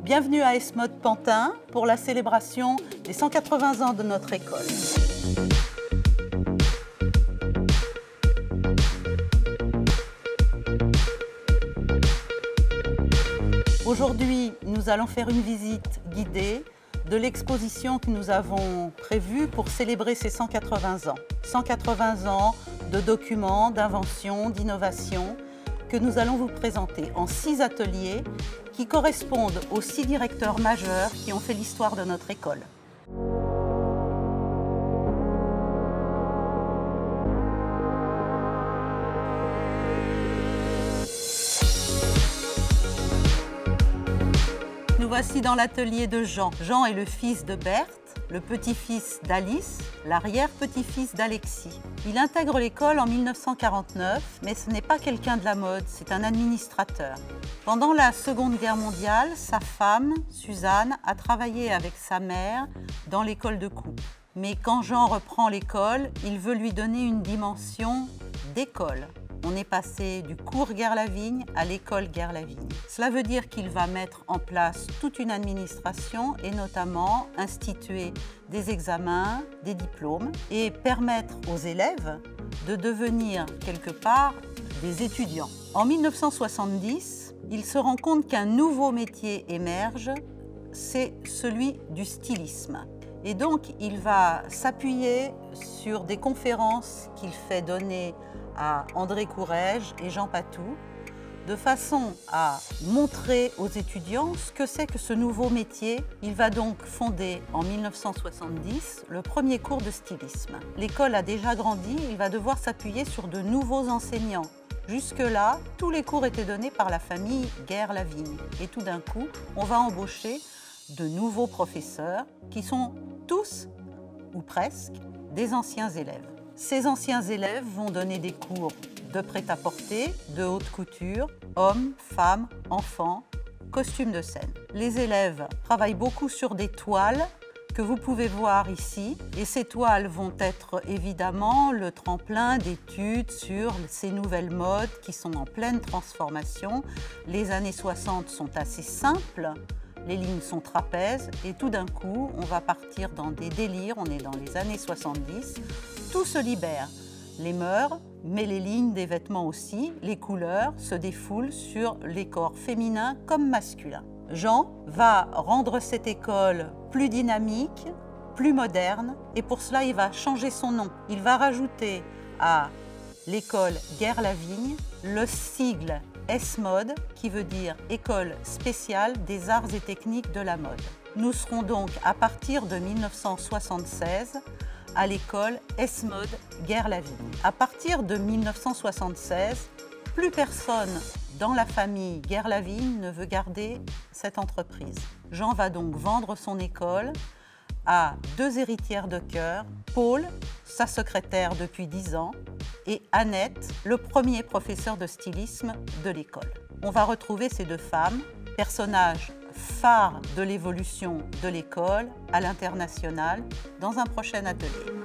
Bienvenue à Esmod Pantin pour la célébration des 180 ans de notre école. Aujourd'hui, nous allons faire une visite guidée de l'exposition que nous avons prévue pour célébrer ces 180 ans. 180 ans de documents, d'inventions, d'innovations que nous allons vous présenter en 6 ateliers qui correspondent aux 6 directeurs majeurs qui ont fait l'histoire de notre école. Nous voici dans l'atelier de Jean. Jean est le fils de Berthe, le petit-fils d'Alice, l'arrière-petit-fils d'Alexis. Il intègre l'école en 1949, mais ce n'est pas quelqu'un de la mode, c'est un administrateur. Pendant la Seconde Guerre mondiale, sa femme, Suzanne, a travaillé avec sa mère dans l'école de coupe. Mais quand Jean reprend l'école, il veut lui donner une dimension d'école. On est passé du cours Guerre-Lavigne à l'école Guerre-Lavigne. Cela veut dire qu'il va mettre en place toute une administration et notamment instituer des examens, des diplômes et permettre aux élèves de devenir quelque part des étudiants. En 1970, il se rend compte qu'un nouveau métier émerge, c'est celui du stylisme. Et donc, il va s'appuyer sur des conférences qu'il fait donner à André Courrèges et Jean Patou, de façon à montrer aux étudiants ce que c'est que ce nouveau métier. Il va donc fonder en 1970 le premier cours de stylisme. L'école a déjà grandi, il va devoir s'appuyer sur de nouveaux enseignants. Jusque-là, tous les cours étaient donnés par la famille Guerre-Lavigne. Et tout d'un coup, on va embaucher de nouveaux professeurs qui sont tous, ou presque, des anciens élèves. Ces anciens élèves vont donner des cours de prêt-à-porter, de haute couture, hommes, femmes, enfants, costumes de scène. Les élèves travaillent beaucoup sur des toiles que vous pouvez voir ici. Et ces toiles vont être évidemment le tremplin d'études sur ces nouvelles modes qui sont en pleine transformation. Les années 60 sont assez simples. Les lignes sont trapèzes et tout d'un coup, on va partir dans des délires, on est dans les années 70. Tout se libère, les mœurs, mais les lignes des vêtements aussi, les couleurs se défoulent sur les corps féminins comme masculins. Jean va rendre cette école plus dynamique, plus moderne et pour cela, il va changer son nom. Il va rajouter à l'école Guerre-Lavigne le sigle Esmod, qui veut dire École spéciale des arts et techniques de la mode. Nous serons donc à partir de 1976 à l'école Esmod Guerre-Lavigne. À partir de 1976, plus personne dans la famille Guerre-Lavigne ne veut garder cette entreprise. Jean va donc vendre son école à 2 héritières de cœur, Paul, sa secrétaire depuis 10 ans, et Annette, le premier professeur de stylisme de l'école. On va retrouver ces 2 femmes, personnages phares de l'évolution de l'école à l'international, dans un prochain atelier.